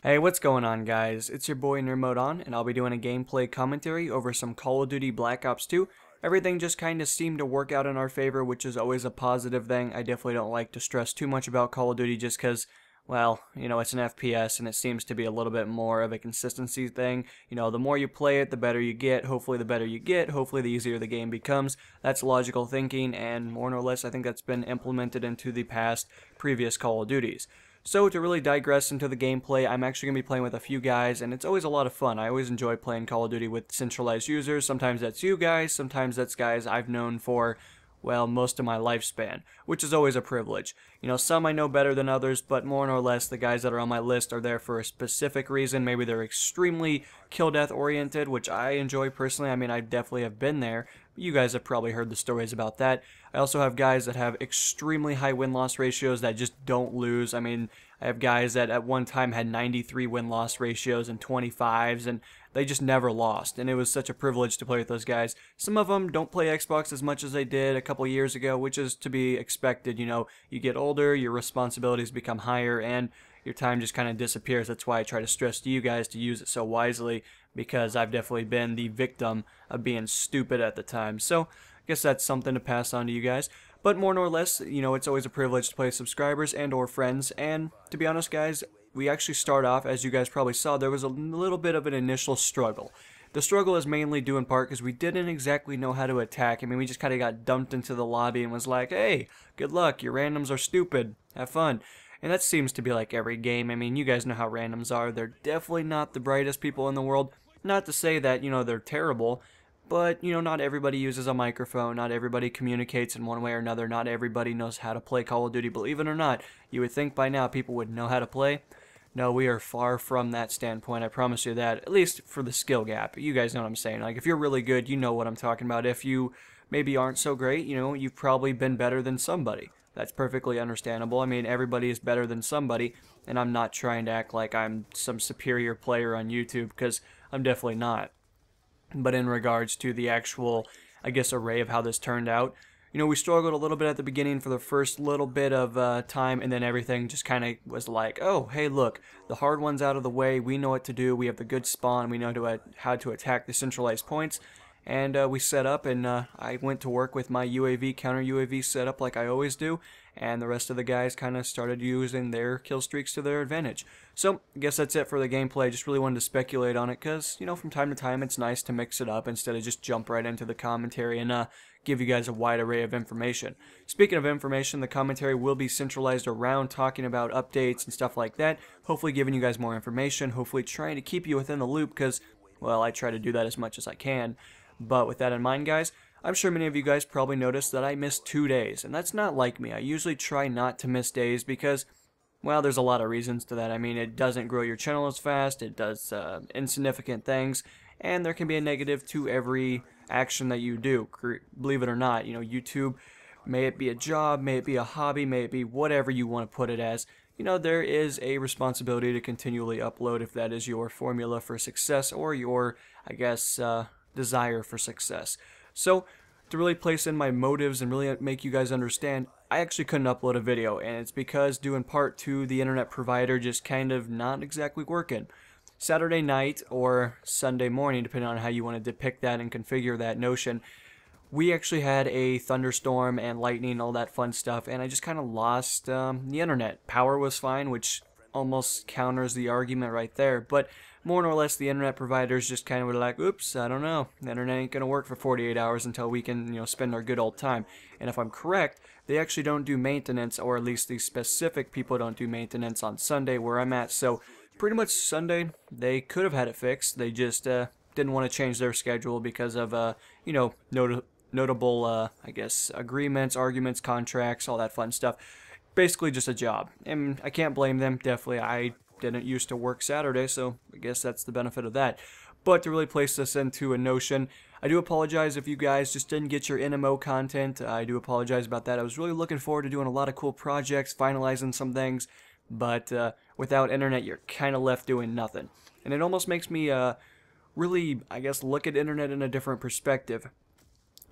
Hey, what's going on, guys? It's your boy NerdMode, and I'll be doing a gameplay commentary over some Call of Duty Black Ops 2. Everything just kind of seemed to work out in our favor, which is always a positive thing. I definitely don't like to stress too much about Call of Duty just because, well, it's an FPS and it seems to be a little bit more of a consistency thing. The more you play it, the better you get. Hopefully the better you get, hopefully the easier the game becomes. That's logical thinking, and more or less I think that's been implemented into the previous Call of Duties. So to really digress into the gameplay, I'm actually going to be playing with a few guys, and it's always a lot of fun. I always enjoy playing Call of Duty with centralized users. Sometimes that's you guys, sometimes that's guys I've known for, well, most of my lifespan, which is always a privilege. Some I know better than others, but more or less the guys that are on my list are there for a specific reason. Maybe they're extremely kill-death oriented, which I enjoy personally. I mean, I definitely have been there. You guys have probably heard the stories about that. I also have guys that have extremely high win-loss ratios that just don't lose. I mean, I have guys that at one time had 93 win-loss ratios and 25s, and they just never lost, and it was such a privilege to play with those guys. Some of them don't play Xbox as much as they did a couple years ago, which is to be expected. You get older, your responsibilities become higher, and your time just kind of disappears. That's why I try to stress to you guys to use it so wisely, because I've definitely been the victim of being stupid at the time. So I guess that's something to pass on to you guys. But more or less, it's always a privilege to play with subscribers and or friends, and to be honest, guys, we actually start off, as you guys probably saw, there was a little bit of an initial struggle. The struggle is mainly due in part because we didn't exactly know how to attack. I mean, we just kind of got dumped into the lobby and was like, hey, good luck, your randoms are stupid, have fun. And that seems to be like every game. I mean, you guys know how randoms are. They're definitely not the brightest people in the world. Not to say that, they're terrible, but, not everybody uses a microphone, not everybody communicates in one way or another, not everybody knows how to play Call of Duty. Believe it or not, you would think by now people would know how to play. No, we are far from that standpoint, I promise you that, at least for the skill gap. You guys know what I'm saying. Like, if you're really good, you know what I'm talking about. If you maybe aren't so great, you've probably been better than somebody. That's perfectly understandable. I mean, everybody is better than somebody, and I'm not trying to act like I'm some superior player on YouTube, because I'm definitely not. But in regards to the actual, I guess, array of how this turned out, we struggled a little bit at the beginning for the first little bit of time, and then everything just kind of was like, oh, hey, look, the hard one's out of the way, we know what to do, we have the good spawn, we know how to attack the centralized points, and we set up, and I went to work with my UAV, counter UAV setup like I always do, and the rest of the guys kind of started using their kill streaks to their advantage. So, I guess that's it for the gameplay. I just really wanted to speculate on it because, from time to time it's nice to mix it up instead of just jump right into the commentary and give you guys a wide array of information. Speaking of information, the commentary will be centralized around talking about updates and stuff like that, hopefully giving you guys more information, hopefully trying to keep you within the loop because, well, I try to do that as much as I can. But with that in mind, guys, I'm sure many of you guys probably noticed that I missed 2 days, and that's not like me. I usually try not to miss days because, well, there's a lot of reasons to that. I mean, it doesn't grow your channel as fast, it does insignificant things, and there can be a negative to every action that you do. Believe it or not, YouTube, may it be a job, may it be a hobby, may it be whatever you want to put it as, there is a responsibility to continually upload if that is your formula for success or your, I guess, desire for success. So, to really place in my motives and really make you guys understand, I actually couldn't upload a video, and it's because due in part to the internet provider just kind of not exactly working. Saturday night or Sunday morning, depending on how you want to depict that and configure that notion, we actually had a thunderstorm and lightning and all that fun stuff, and I just kind of lost the internet. Power was fine, which almost counters the argument right there, but more or less the internet providers just kind of were like, oops, I don't know, the internet ain't gonna work for 48 hours until we can, spend our good old time. And if I'm correct, they actually don't do maintenance, or at least the specific people don't do maintenance on Sunday where I'm at, so pretty much Sunday they could have had it fixed. They just didn't want to change their schedule because of notable I guess agreements, arguments, contracts, all that fun stuff. Basically just a job, and I can't blame them. Definitely, I didn't used to work Saturday, so I guess that's the benefit of that. But to really place this into a notion, I do apologize if you guys just didn't get your NMO content. I do apologize about that. I was really looking forward to doing a lot of cool projects, finalizing some things, but without internet, you're kind of left doing nothing. And it almost makes me really, I guess, look at internet in a different perspective.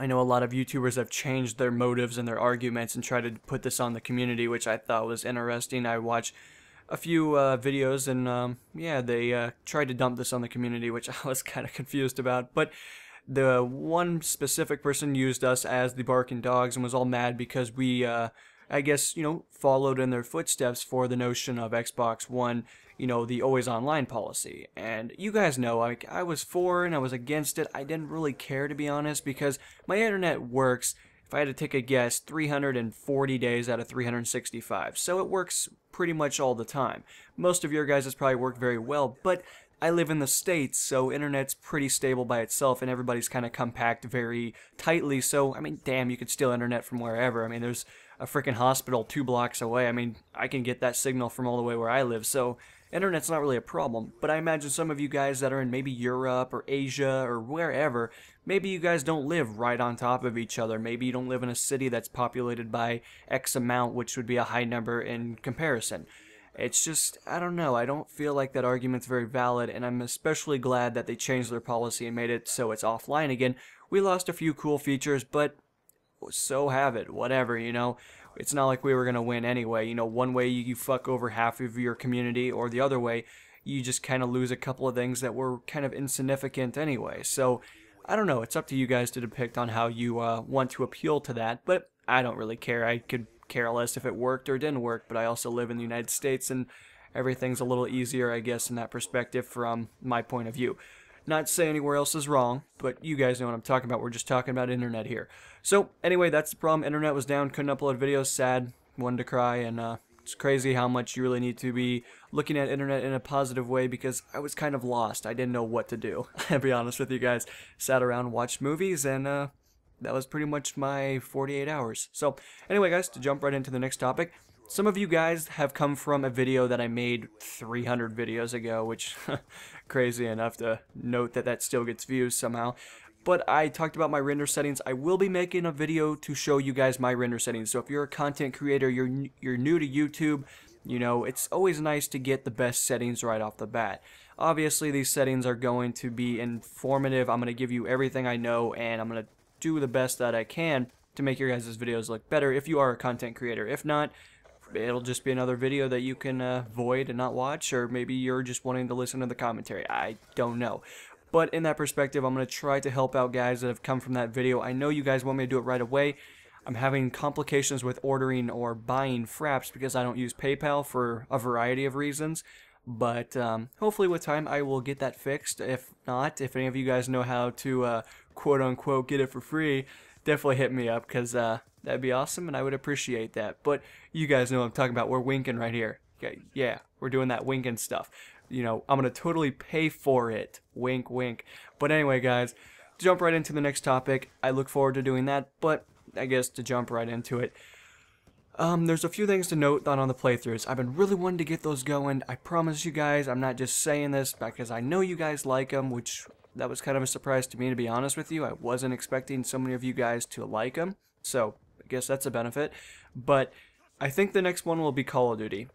I know a lot of YouTubers have changed their motives and their arguments and tried to put this on the community, which I thought was interesting. I watch a few videos, and yeah, they tried to dump this on the community, which I was kind of confused about. But the one specific person used us as the barking dogs and was all mad because we, I guess, followed in their footsteps for the notion of Xbox One, the always online policy. And you guys know, like, I was for and I was against it. I didn't really care, to be honest, because my internet works, if I had to take a guess, 340 days out of 365. So it works pretty much all the time. Most of your guys has probably worked very well, but I live in the States, so internet's pretty stable by itself, and everybody's kind of compact very tightly, so, I mean, damn, you could steal internet from wherever. I mean, there's a freaking hospital 2 blocks away. I mean, I can get that signal from all the way where I live, so internet's not really a problem. But I imagine some of you guys that are in maybe Europe or Asia or wherever, maybe you guys don't live right on top of each other. Maybe you don't live in a city that's populated by X amount, which would be a high number in comparison. It's just, I don't know, I don't feel like that argument's very valid, and I'm especially glad that they changed their policy and made it so it's offline again. We lost a few cool features, but so have it, whatever, It's not like we were going to win anyway. One way you fuck over half of your community, or the other way, you just kind of lose a couple of things that were kind of insignificant anyway. So, I don't know, it's up to you guys to depict on how you want to appeal to that, but I don't really care. I could care less if it worked or didn't work, but I also live in the United States, and everything's a little easier, I guess, in that perspective from my point of view. Not to say anywhere else is wrong, but you guys know what I'm talking about. We're just talking about internet here. So, anyway, that's the problem. Internet was down, couldn't upload videos, sad, wanted to cry, and it's crazy how much you really need to be looking at internet in a positive way, because I was kind of lost. I didn't know what to do. I'll be honest with you guys. Sat around, watched movies, and that was pretty much my 48 hours. So, anyway, guys, to jump right into the next topic, some of you guys have come from a video that I made 300 videos ago, which, crazy enough to note that that still gets views somehow. But I talked about my render settings. I will be making a video to show you guys my render settings. So if you're a content creator, you're new to YouTube, it's always nice to get the best settings right off the bat. Obviously, these settings are going to be informative. I'm going to give you everything I know, and I'm going to do the best that I can to make your guys' videos look better if you are a content creator. If not, it'll just be another video that you can avoid and not watch, or maybe you're just wanting to listen to the commentary. I don't know. But in that perspective, I'm going to try to help out guys that have come from that video. I know you guys want me to do it right away. I'm having complications with ordering or buying fraps because I don't use PayPal for a variety of reasons. But hopefully with time I will get that fixed. If not, if any of you guys know how to quote-unquote get it for free, definitely hit me up, because that'd be awesome and I would appreciate that. But you guys know what I'm talking about. We're winking right here. Okay, yeah, we're doing that winking stuff. I'm going to totally pay for it. Wink, wink. But anyway, guys, to jump right into the next topic, I look forward to doing that, but I guess to jump right into it, there's a few things to note on the playthroughs. I've been really wanting to get those going. I promise you guys, I'm not just saying this because I know you guys like them, which that was kind of a surprise to me, to be honest with you. I wasn't expecting so many of you guys to like them, so I guess that's a benefit. But I think the next one will be Call of Duty.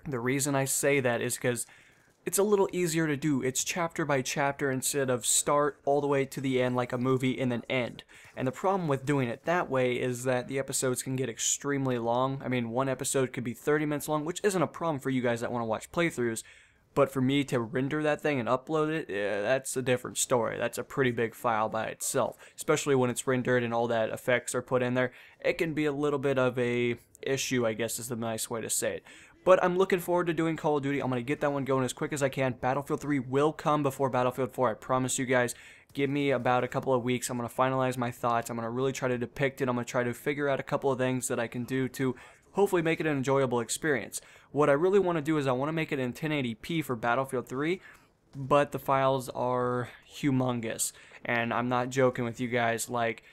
The reason I say that is because it's a little easier to do. It's chapter by chapter instead of start all the way to the end like a movie and then end. And the problem with doing it that way is that the episodes can get extremely long. I mean, one episode could be 30 minutes long, which isn't a problem for you guys that want to watch playthroughs. But for me to render that thing and upload it, that's a different story. That's a pretty big file by itself. Especially when it's rendered and all that effects are put in there. It can be a little bit of a issue, I guess is the nice way to say it. But I'm looking forward to doing Call of Duty. I'm going to get that one going as quick as I can. Battlefield 3 will come before Battlefield 4. I promise you guys. Give me about a couple of weeks. I'm going to finalize my thoughts. I'm going to really try to depict it. I'm going to try to figure out a couple of things that I can do to hopefully make it an enjoyable experience. What I really want to do is I want to make it in 1080p for Battlefield 3, but the files are humongous. And I'm not joking with you guys. Like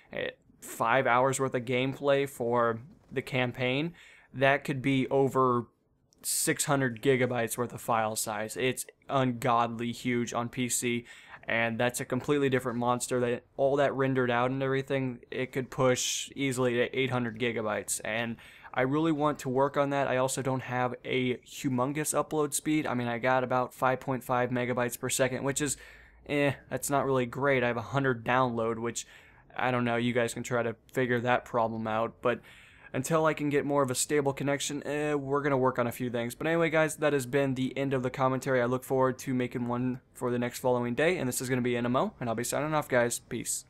5 hours worth of gameplay for the campaign, that could be over 600 gigabytes worth of file size. It's ungodly huge on PC, and that's a completely different monster. That all that rendered out and everything, it could push easily to 800 gigabytes, and I really want to work on that. I also don't have a humongous upload speed. I mean, I got about 5.5 megabytes per second, which is that's not really great. I have 100 download, which I don't know, you guys can try to figure that problem out, but until I can get more of a stable connection, we're going to work on a few things. But anyway, guys, that has been the end of the commentary. I look forward to making one for the next following day, and this is going to be NMO, and I'll be signing off, guys. Peace.